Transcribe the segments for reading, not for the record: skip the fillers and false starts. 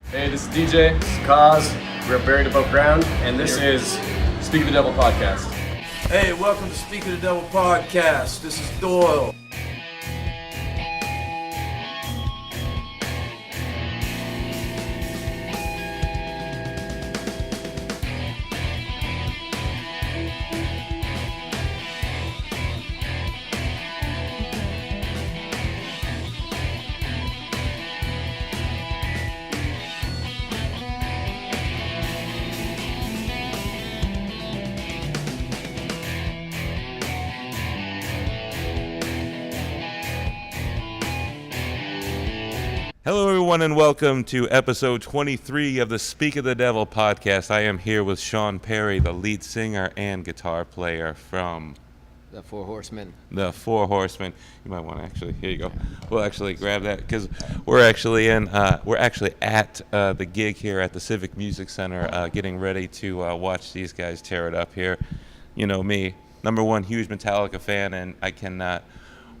Hey, this is DJ. This is Kaz. We're buried above ground, and this is Speak of the Devil podcast. Hey, welcome to Speak of the Devil podcast. This is Doyle. Hello, everyone, and welcome to episode 23 of the Speak of the Devil podcast. I am here with Sean Perry, the lead singer and guitar player from The Four Horsemen. the Four Horsemen. You might want to actually, here you go. We'll actually grab that because we're actually at the gig here at the Civic Music Center, getting ready to watch these guys tear it up here. You know me, number one huge Metallica fan, and I cannot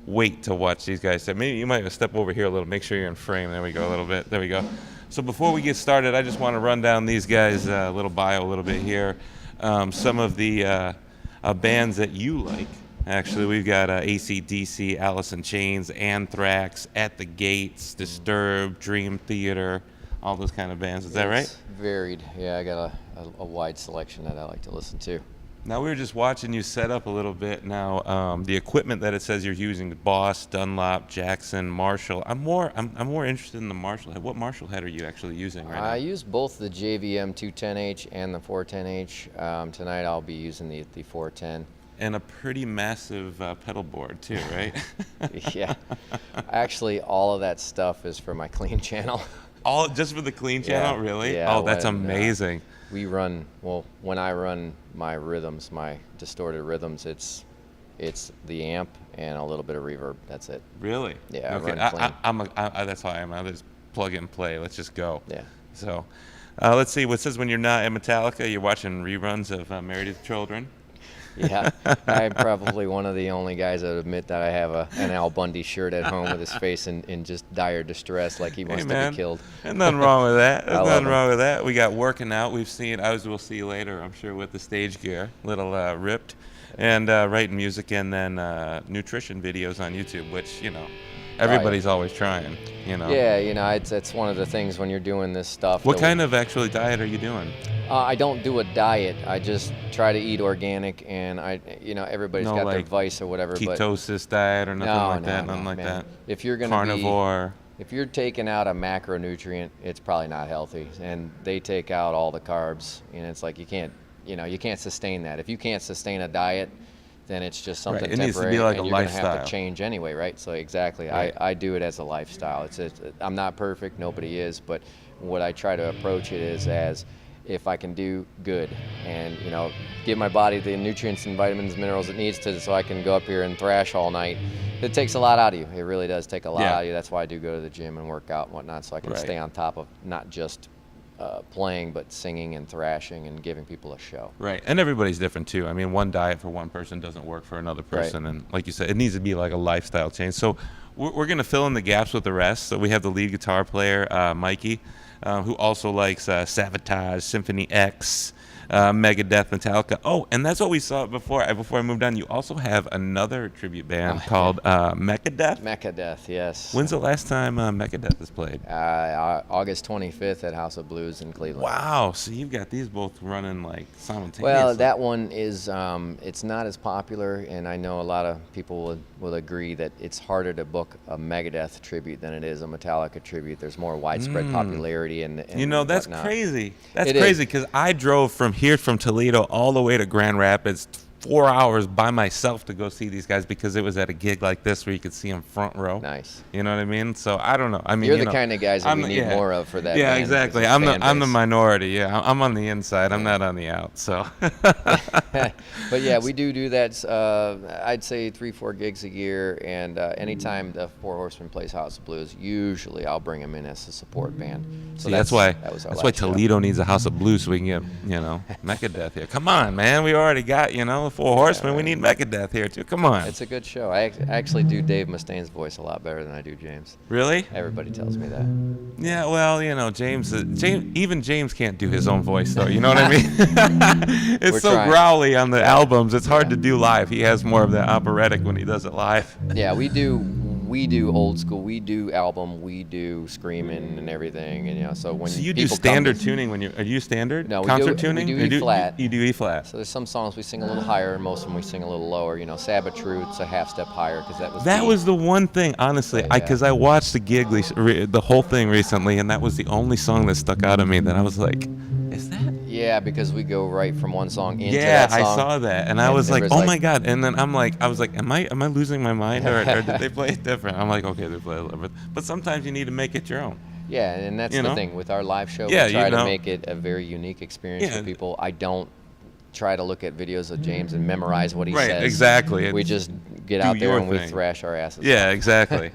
wait to watch these guys. Maybe you might step over here a little, make sure you're in frame. There we go, a little bit. There we go. So before we get started, I just want to run down these guys' little bio a little bit here. Some of the bands that you like. Actually, we've got AC/DC, Alice in Chains, Anthrax, At the Gates, Disturbed, Dream Theater, all those kind of bands. Is that right? It's varied. Yeah, I got a wide selection that I like to listen to. Now, we were just watching you set up a little bit. Now, the equipment that it says you're using, Boss, Dunlop, Jackson, Marshall. I'm more interested in the Marshall head. What Marshall head are you actually using right now? I use both the JVM 210H and the 410H. Tonight I'll be using the 410. And a pretty massive pedal board too, right? Yeah. Actually, all of that stuff is for my clean channel. All just for the clean channel, Yeah, really? yeah, Oh, that's when, amazing. When I run my rhythms, my distorted rhythms, it's the amp and a little bit of reverb. That's it. Really? Yeah, Okay. I run clean. That's how I am. I just plug and play. Let's just go. Yeah. So, let's see. What says when you're not at Metallica, you're watching reruns of Married with Children. Yeah, I'm probably one of the only guys that admit that I have an Al Bundy shirt at home with his face in just dire distress, like he wants to be killed. There's nothing wrong with that. There's I love nothing him. wrong with that. We got working out. We've seen. We'll see you later, I'm sure, with the stage gear, little ripped, and writing music, and then nutrition videos on YouTube, which everybody's always trying. Yeah, it's one of the things when you're doing this stuff. What kind of actually diet are you doing? I don't do a diet. I just try to eat organic, and everybody's No, got their like vice or whatever. Ketosis diet or nothing like that? Nothing like man. that? If you're gonna Carnivore? if you're taking out a macronutrient, it's probably not healthy, and they take out all the carbs, and it's like you can't sustain that. If you can't sustain a diet, then it's just something Right. It temporary, needs to be like and a you're gonna have lifestyle. to change anyway, right? So exactly, Right. I do it as a lifestyle. I'm not perfect, nobody is, but what I try to approach it is as if I can do good and give my body the nutrients and vitamins, minerals it needs to, so I can go up here and thrash all night. It takes a lot out of you. It really does take a lot out of you. That's why I do go to the gym and work out and whatnot, so I can Right. stay on top of not just playing, but singing and thrashing and giving people a show. Right, and everybody's different too. I mean, one diet for one person doesn't work for another person, and like you said, it needs to be like a lifestyle change. So we're going to fill in the gaps with the rest. So we have the lead guitar player, Mikey, who also likes Sabotage, Symphony X, Megadeth, Metallica. Oh, and that's what we saw before I moved on. You also have another tribute band called Megadeth. Megadeth, yes. When's the last time Megadeth has played? August 25th at House of Blues in Cleveland. Wow, so you've got these both running like simultaneously. Well, that one is, it's not as popular, and I know a lot of people will agree that it's harder to book a Megadeth tribute than it is a Metallica tribute. There's more widespread popularity and that's whatnot. crazy. That's It crazy is. because I drove from Toledo all the way to Grand Rapids, 4 hours by myself to go see these guys because it was at a gig like this where you could see them front row. Nice. You know what I mean? So I don't know. I mean, You're the kind of guys that we need yeah. more of for that. Yeah, band, exactly. because I'm it's the fan minority. Yeah, I'm on the inside. I'm not on the out. So. base. But yeah, we do that. I'd say 3-4 gigs a year, and anytime the Four Horsemen plays House of Blues, usually I'll bring them in as a support band. So See, that's why last show. Toledo needs a House of Blues so we can get Megadeth here. Come on, man. We already got the Four Horsemen. We need Megadeth here too. Come on. It's a good show. I actually do Dave Mustaine's voice a lot better than I do James. Really? Everybody tells me that. Yeah, well, James, even James can't do his own voice, though. You know what I mean? It's We're so trying. growly on the albums. It's hard to do live. He has more of that operatic when he does it live. Yeah, we do old school. We do album. We do screaming and everything. And so when So you do people standard come, tuning when are you standard? No, concert tuning? We do E flat. You do E flat. So there's some songs we sing a little higher, and most of them we sing a little lower. Sabbath Truth's a half step higher because that was The one thing, honestly, Yeah. because I watched the gig, the whole thing recently, and that was the only song that stuck out of me that I was like, is that? Yeah, because we go right from one song into Yeah, that song. I saw that, and I was there like, was oh my god! And then I was like, am I losing my mind, or did they play it different? I'm like, okay, they play a little bit, but sometimes you need to make it your own. Yeah, and that's the thing with our live show. Yeah, we try to make it a very unique experience for people. I don't try to look at videos of James and memorize what he says. Right, exactly. We just get do out there your and we thing. thrash our asses Yeah, off. exactly.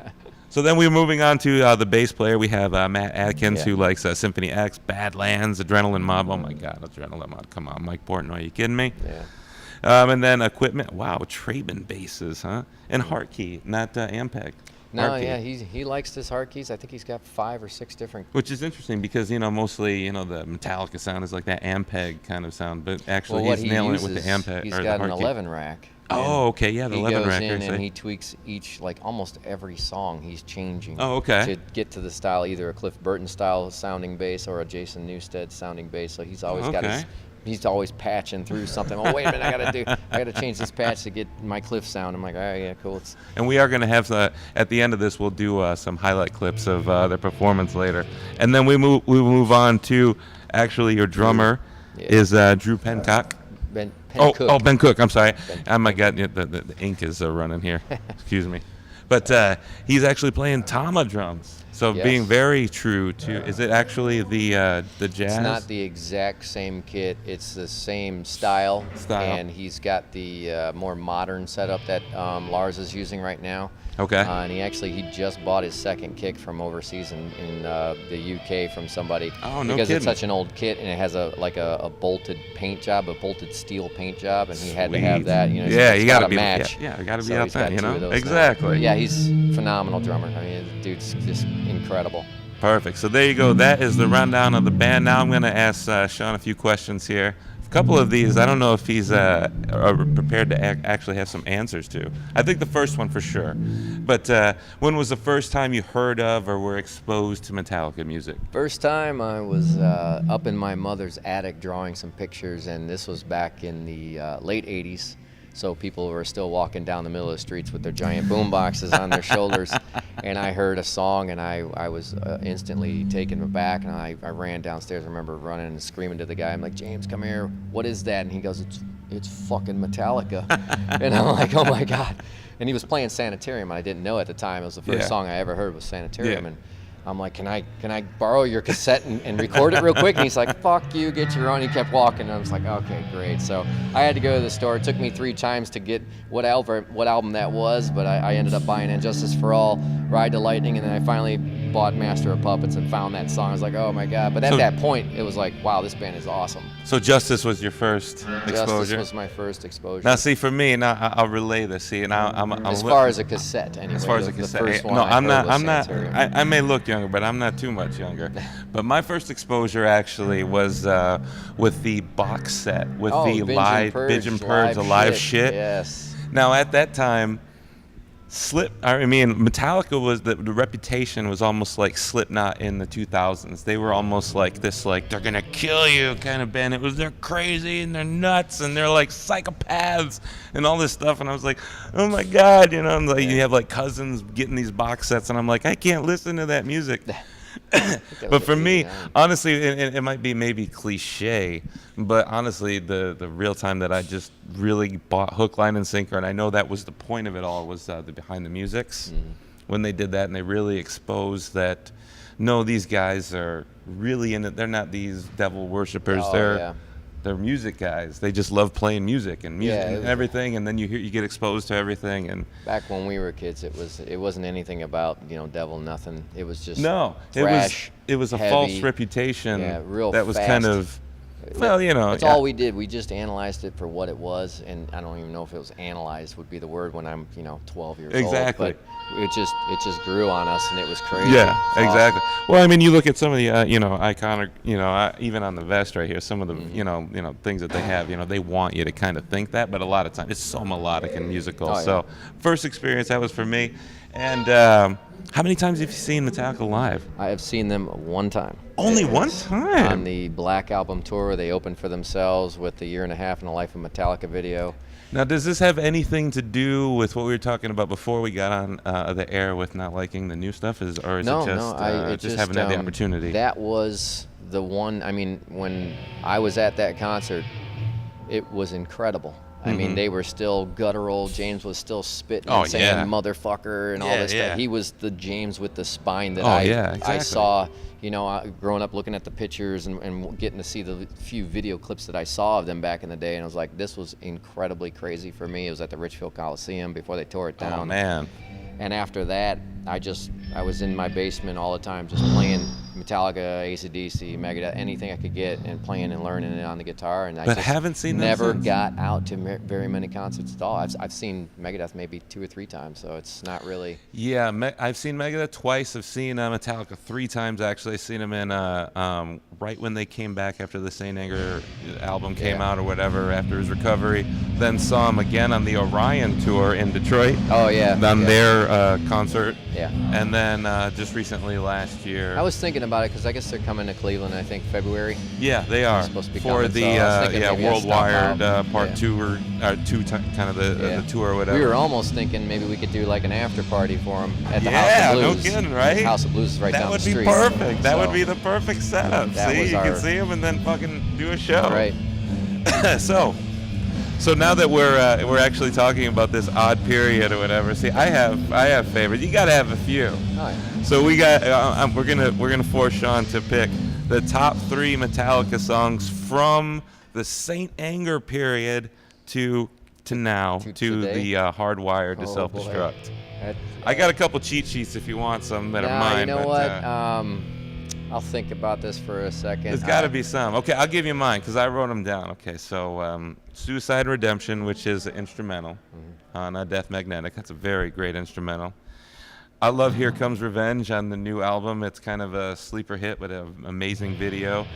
So then we're moving on to the bass player. We have Matt Atkins, Yeah. who likes Symphony X, Badlands, Adrenaline Mob. Oh my God, Adrenaline Mob! Come on, Mike Portnoy, are you kidding me? Yeah. And then equipment. Wow, Traben basses, huh? And Hartkey, not Ampeg. No, Hartkey. yeah, he likes his hard keys. I think he's got 5 or 6 different. Which is interesting because mostly the Metallica sound is like that Ampeg kind of sound, but actually Well, what he's he nailing uses, it with the Ampeg he's or got the an Hartkey. 11 rack. Oh, okay, yeah, the he 11 goes rack. in I and see. he tweaks each, like almost every song he's changing. Oh, okay. To get to the style, either a Cliff Burton style sounding bass or a Jason Newsted sounding bass. So he's always got his. He's always patching through something. Oh wait a minute, I gotta change this patch to get my Cliff sound. I'm like, all right, yeah, cool. And we are going to have at the end of this, we'll do some highlight clips of their performance later, and then we move on to actually your drummer is Drew Pencock. Ben Cook. Cook. Oh, Ben Cook. I'm sorry. Oh my God, the ink is running here. Excuse me. But he's actually playing Tama drums. So Yes. being very true to, is it actually the jazz? It's not the exact same kit. It's the same style. And he's got the more modern setup that Lars is using right now. Okay. And he just bought his second kick from overseas in the UK from somebody. Oh, no Because kidding. it's such an old kit and it has a bolted paint job, a bolted steel paint job, and he had to have that. Yeah, you got gotta to be match. Yeah, you gotta be So out he's there. got two of those now. Exactly. Yeah, he's a phenomenal drummer. I mean, the dude's just incredible. Perfect. So there you go. That is the rundown of the band. Now I'm going to ask Sean a few questions here. A couple of these, I don't know if he's prepared to actually have some answers to. I think the first one for sure. But when was the first time you heard of or were exposed to Metallica music? First time I was up in my mother's attic drawing some pictures, and this was back in the late 80s. So people were still walking down the middle of the streets with their giant boom boxes on their shoulders. And I heard a song, and I was instantly taken aback, and I ran downstairs. I remember running and screaming to the guy. I'm like, James, come here. What is that? And he goes, it's fucking Metallica. And I'm like, oh, my God. And he was playing Sanitarium, and I didn't know at the time. It was the first song I ever heard was Sanitarium. Yeah. And I'm like, can I borrow your cassette and record it real quick? And he's like, fuck you, get your own. He kept walking, and I was like, okay, great. So I had to go to the store. It took me 3 times to get what album that was, but I ended up buying Injustice for All, Ride to Lightning, and then I finally bought Master of Puppets and found that song. I was like, oh my God. But at that point, it was like, wow, this band is awesome. So Justice was your first exposure? Justice was my first exposure. Now, see, for me, now I'll relay this. See, now I'm as far as a cassette, anyway. As far as a the cassette, first one no, I I'm heard not. was I'm not. Sanitarium. I may look younger, but I'm not too much younger. But my first exposure actually was with the box set with the live Binge and Purge, the live shit. Yes. Now at that time, Metallica was the reputation was almost like Slipknot in the 2000s. They were almost like this, like they're gonna kill you kind of band. They're crazy and they're nuts and they're like psychopaths and all this stuff. And I was like, oh my God, and like you have like cousins getting these box sets, and I'm like, I can't listen to that music. But for me, honestly, it might be maybe cliche, but honestly, the real time that I just really bought hook, line, and sinker, and I know that was the point of it all, was the Behind the Musics. When they did that and they really exposed that, no, these guys are really in it. They're not these devil worshippers. They're music guys. They just love playing music and everything, and then you get exposed to everything. And back when we were kids, it wasn't anything about devil nothing. It was just no, thrash, it was a heavy, false reputation real that was fast. kind of Well, That's all we did. We just analyzed it for what it was, and I don't even know if it was analyzed would be the word when I'm 12 years Exactly. old. But it just grew on us, and it was crazy. Yeah, It's exactly. awesome. Well, I mean, you look at some of the iconic, even on the vest right here, some of the things that they have. They want you to kind of think that, but a lot of times it's so melodic and musical. Oh, yeah. So first experience that was for me. And how many times have you seen Metallica live? I have seen them one time. Only one On time. the Black Album tour, they opened for themselves with the 1.5 years in the Life of Metallica video. Now, does this have anything to do with what we were talking about before we got on the air with not liking the new stuff, or is it just haven't had the opportunity? That was the one. I mean, when I was at that concert, it was incredible. I mean, they were still guttural. James was still spitting and saying motherfucker and all this stuff. He was the James with the spine that I saw, growing up looking at the pictures and getting to see the few video clips that I saw of them back in the day. And I was like, this was incredibly crazy for me. It was at the Richfield Coliseum before they tore it down. Oh, man. And after that, I was in my basement all the time just playing Metallica, AC/DC, Megadeth, anything I could get, and playing and learning it on the guitar. And I just haven't seen them never since? got out to very many concerts at all. I've seen Megadeth maybe 2 or 3 times, so it's not really. Yeah, I've seen Megadeth twice. I've seen Metallica 3 times actually. I've seen them in right when they came back after the Saint Anger album came out or whatever, after his recovery. Then saw him again on the Orion tour in Detroit. Oh yeah. On their concert. Yeah. And then just recently last year. I was thinking about it because I guess they're coming to Cleveland, I think February. Yeah, they are. Supposed to be for coming, the so I was thinking maybe I'd World stop Wired out. Part 2 or 2 kind of the tour or whatever. We were almost thinking maybe we could do like an after party for them at the Yeah, House of no Blues. kidding, right? The House of Blues is right That down would the be street. perfect. That would So, be the perfect setup. that See, was you our- can see him and then fucking do a show. Right. So now that we're actually talking about this odd period or whatever, see, I have favorites. You got to have a few. Oh, yeah. So we got we're gonna force Sean to pick the top 3 Metallica songs from the Saint Anger period to now to today? the Hardwired to Oh, Self-Destruct. boy. I got a couple cheat sheets if you want some that are mine. You know but, what? I'll think about this for a second. There's got to be some. Okay, I'll give you mine because I wrote them down. Okay, so Suicide Redemption, which is an instrumental on Death Magnetic. That's a very great instrumental. I love Here Comes Revenge on the new album. It's kind of a sleeper hit with an amazing video.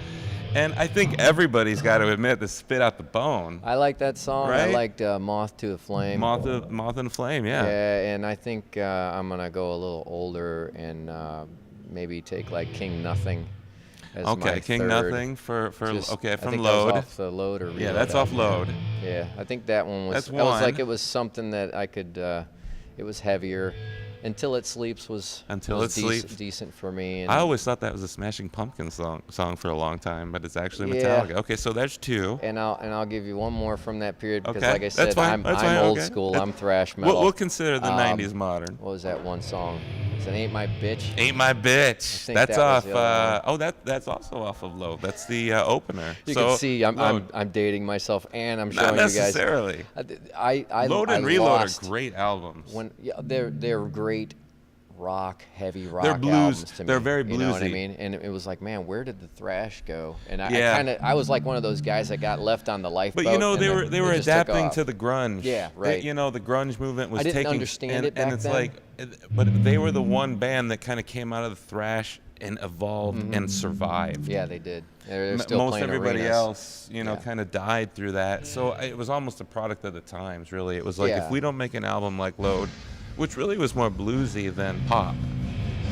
And I think everybody's got to admit the Spit Out the Bone. I like that song. Right? I liked Moth to the Flame. Moth and Flame, yeah. Yeah, and I think I'm going to go a little older and maybe take like King Nothing as my Okay, King third. Nothing from I Load. think that was off the Load or Yeah, Reload that's off album. Load. Yeah, I think that one was. That's That was like one. it was something that I could. It was heavier. Until It Sleeps was. Until was It Sleeps. Decent for me. And I always thought that was a Smashing Pumpkins song for a long time, but it's actually Yeah. Metallica. Okay, so there's 2. And I'll give you one more from that period because, Okay, like I that's said, fine, I'm that's fine, old okay. school. I'm thrash metal. We'll consider the 90s modern. What was that one song? It Ain't My Bitch. Ain't My Bitch. think That's that was off. the other one. That's also off of Load. That's the opener. You so, can see I'm Load. dating myself, and I'm Not showing you guys. necessarily. I Load and I Reload lost are great albums. they're great heavy rock They're blues. albums to me. They're very You know what I bluesy. mean? And it was like, man, where did the thrash go? And Yeah. I was like one of those guys that got left on the lifeboat. But you know and they then were just took adapting off. to the grunge. Yeah, right. You know the grunge movement was I didn't taking understand and, it back and it's then. like, but they were the one band that kind of came out of the thrash and evolved and survived. Yeah, they did. They're still Most playing everybody arenas. else, Yeah. kind of died through that. So it was almost a product of the times, really. It was like Yeah. if we don't make an album like Load, which really was more bluesy than pop.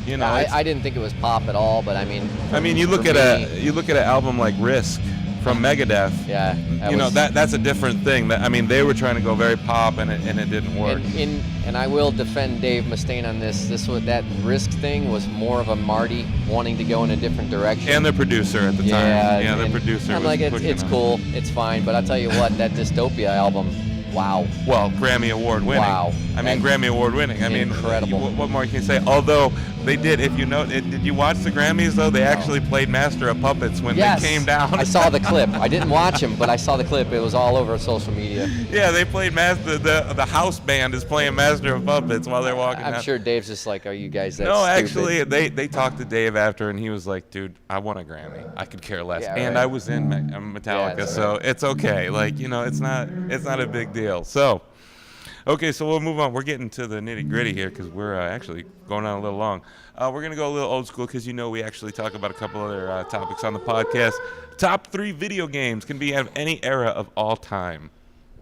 You know, I didn't think it was pop at all, but I mean. you look for at me, an album like Risk from Megadeth. Yeah. That's a different thing. They were trying to go very pop, and it didn't work. And I will defend Dave Mustaine on this. That Risk thing was more of a Marty wanting to go in a different direction. And their producer at the time. Yeah, their and producer I'm was like, pushing it's on. cool, it's fine. But I'll tell you what, that Dystopia album Wow. Well, Grammy Award winning. Wow. I mean, Grammy Award winning. I mean, incredible. What more can you say? Although they did, if you know, did you watch the Grammys though? They actually played Master of Puppets when Yes. they came down. I saw the clip. I didn't watch him, but I saw the clip. It was all over social media. Yeah, they played Master. The house band is playing Master of Puppets while they're walking. I'm sure Dave's just like, are you guys that No, stupid? actually, they talked to Dave after, and he was like, "Dude, I won a Grammy. I could care less." Yeah, and right. I was in Metallica, that's so it's okay. Like, you know, it's not a big deal. So, okay, so we'll move on. We're getting to the nitty gritty here because we're actually going on a little long. We're gonna go a little old school because we actually talk about a couple other topics on the podcast. Top 3 video games can be of any era of all time.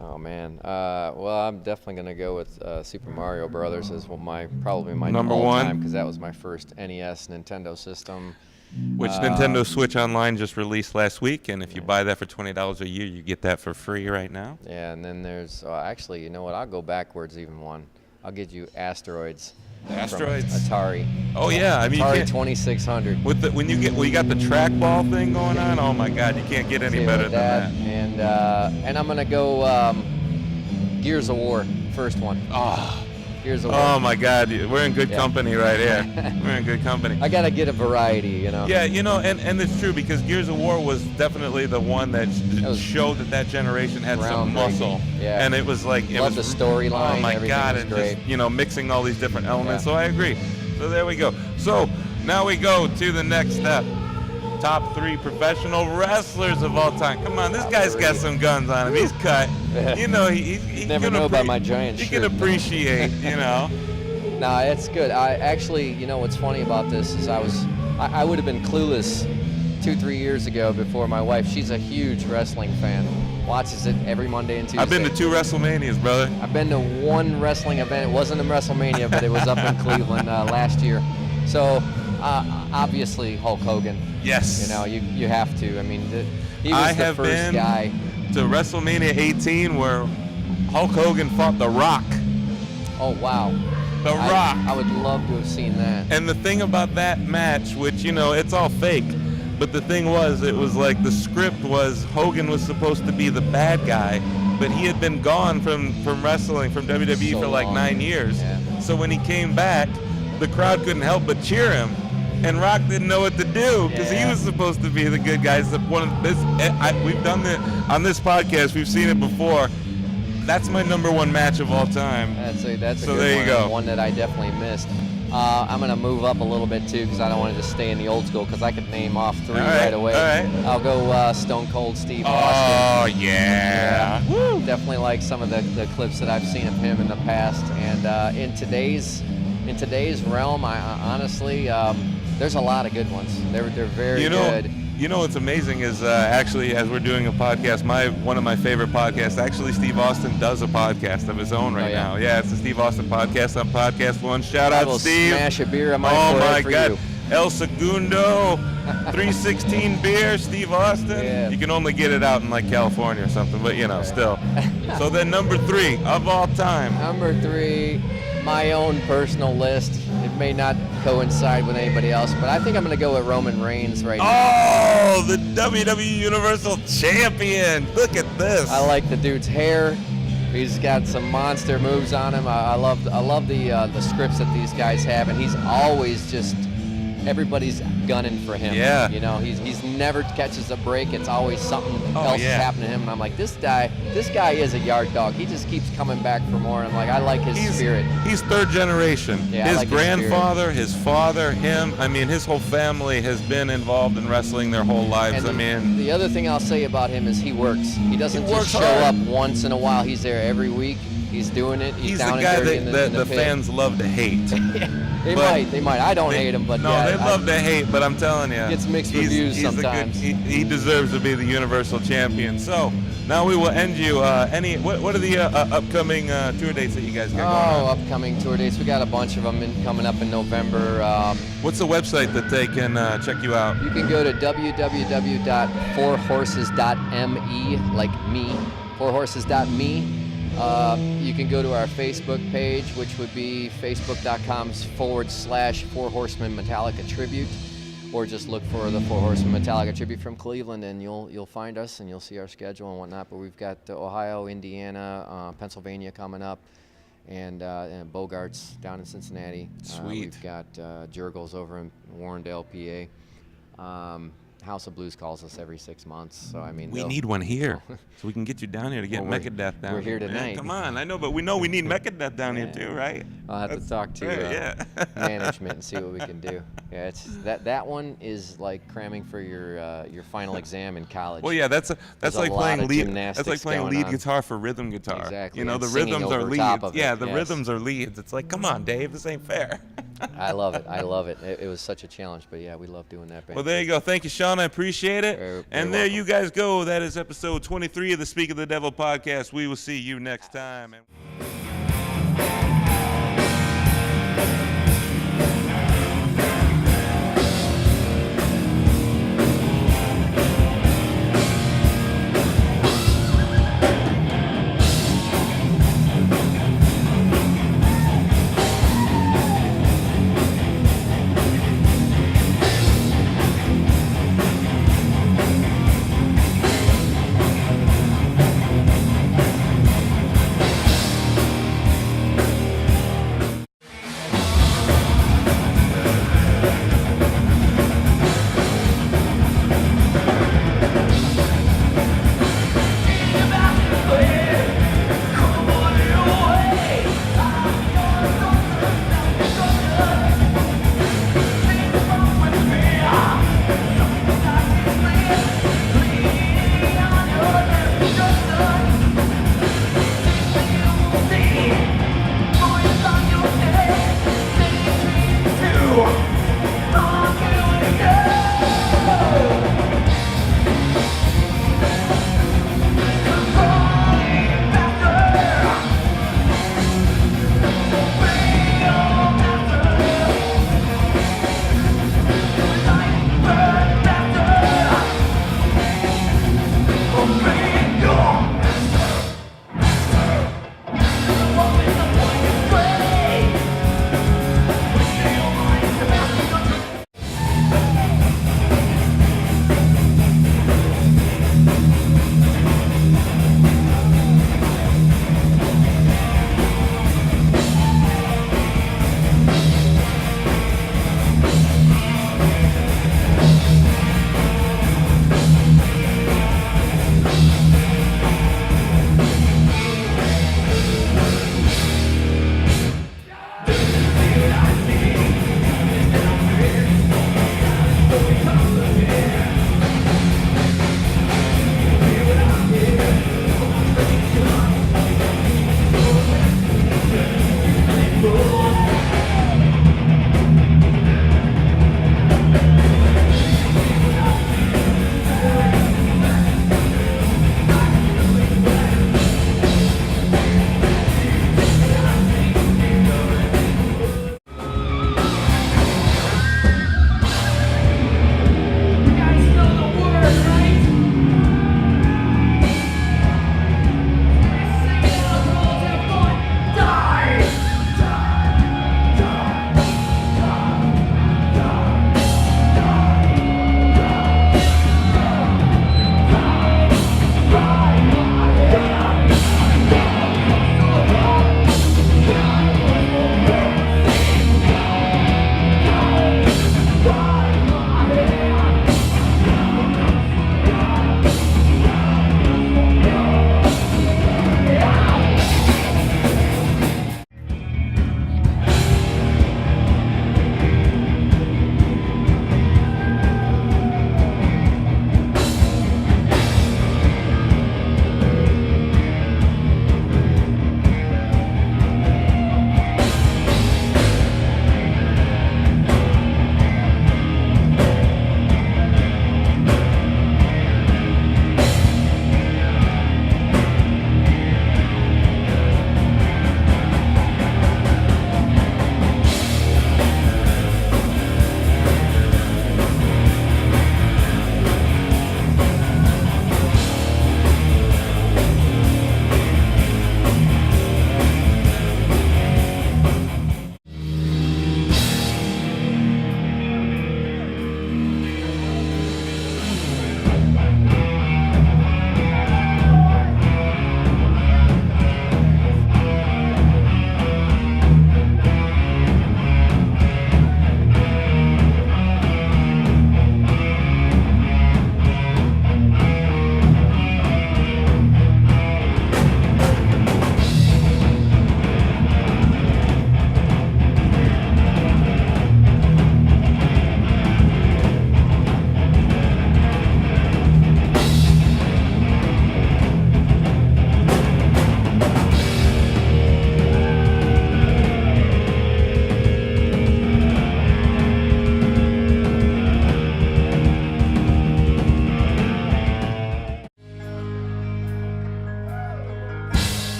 Oh man. Well, I'm definitely gonna go with Super Mario Brothers as probably my Number all one? time, because that was my first NES Nintendo system. Which Nintendo Switch Online just released last week, and if you buy that for $20 a year, you get that for free right now. Yeah, and then there's actually, you know what? I'll go backwards even one. I'll get you Asteroids. from Asteroids? Atari. Oh yeah, I mean, you Atari can't- 2600. with when you got the trackball thing going on. Oh my God, you can't get any See, better with than that. And I'm gonna go Gears of War, first one. Oh, Gears of War. oh my God, we're in good Yeah. company right here. We're in good company. I gotta get a variety, you know. Yeah, you know, and it's true because Gears of War was definitely the one that was showed that generation had some groundbreaking. muscle. Yeah. And it was like it Love was the storyline, Oh my everything God, was and great. just mixing all these different elements. Yeah. So I agree. So there we go. So now we go to the next step. Top 3 professional wrestlers of all time. Come on, this guy's got some guns on him. He's cut. You know, he Never can know by my giant He shirt. can appreciate, you know. No, it's good. I actually, you know, what's funny about this is I would have been clueless 2-3 years ago before my wife. She's a huge wrestling fan. Watches it every Monday and Tuesday. I've been to 2 WrestleManias, brother. I've been to one wrestling event. It wasn't in WrestleMania, but it was up in Cleveland last year. So obviously Hulk Hogan. Yes. You know, you have to. I mean, he was I the have first been guy. to WrestleMania 18 where Hulk Hogan fought The Rock. Oh wow. The Rock. I would love to have seen that. And the thing about that match, which, you know, it's all fake, but the thing was, it was like the script was Hogan was supposed to be the bad guy, but he had been gone from wrestling, from WWE So for like long. 9 years. Yeah. So when he came back, the crowd couldn't help but cheer him. And Rock didn't know what to do because he Yeah. was supposed to be the good guy. So we've done it on this podcast. We've seen it before. That's my number 1 match of all time. That's a So good there one. you go. One that I definitely missed. I'm gonna move up a little bit too because I don't want to just stay in the old school because I could name off 3 All right, right away. all right. I'll go Stone Cold Steve Oh Austin. yeah. Woo! Definitely like some of the clips that I've seen of him in the past. And in today's realm, I honestly there's a lot of good ones. They're very good. You know what's amazing is actually as we're doing a podcast, one of my favorite podcasts, actually Steve Austin does a podcast of his own right yeah? now. Yeah, it's the Steve Austin podcast on Podcast One. Shout I out will Steve. smash a beer on my Oh forehead my for God. you. El Segundo, 316 beer, Steve Austin. Yeah. You can only get it out in like California or something, but you know, still. So then number 3 of all time. Number 3, my own personal list. It may not coincide with anybody else, but I think I'm going to go with Roman Reigns right now. Oh, the WWE Universal Champion. Look at this. I like the dude's hair. He's got some monster moves on him. I love the scripts that these guys have, and he's always just everybody's gunning for him. Yeah. You know, he's never catches a break. It's always something else yeah. is happening to him, and I'm like, this guy is a yard dog. He just keeps coming back for more. And I'm like, I like his spirit. He's 3rd generation. Yeah, I His like his grandfather, his father, him. I mean, his whole family has been involved in wrestling their whole lives. And I mean, the other thing I'll say about him is he works. He doesn't He just works show hard. up once in a while. He's there every week. He's doing it. he's down the and guy dirty in that the the pit. fans love to hate. They but might. I don't hate him, but no, yeah, they love to hate. But I'm telling you, Gets mixed he's reviews a good- sometimes. he deserves to be the Universal Champion. So now we will end you. What are the upcoming tour dates that you guys got going on? Upcoming tour dates. We got a bunch of them coming up in November. What's the website that they can check you out? You can go to www.fourhorses.me, like me, fourhorses.me. You can go to our Facebook page, which would be facebook.com/Four Horsemen Metallica Tribute. or just look for the Four Horsemen Metallica tribute from Cleveland, and you'll find us and you'll see our schedule and whatnot. But we've got Ohio, Indiana, Pennsylvania coming up, and Bogart's down in Cincinnati. Sweet. We've got Jurgles over in Warrendale, PA. House of Blues calls us every 6 months, so I mean we need one here, so we can get you down here to get Megadeth down. We're here tonight. Man, come on, I know, but we know we need Megadeth down here too, right? I'll have to talk to management and see what we can do. Yeah, it's that one is like cramming for your final exam in college. Well, yeah, that's like playing lead. That's like playing lead on. Guitar for rhythm guitar. Exactly. You know, and the singing rhythms are over top leads. of it, Yeah, the yes. rhythms are leads. It's like, come on, Dave, this ain't fair. I love it. I love it. It was such a challenge, but yeah, we love doing that. Band. Well, there you go. Thank you, Sean. I appreciate it. Very and there welcome. you guys go. That is episode 23 of the Speak of the Devil podcast. We will see you next time.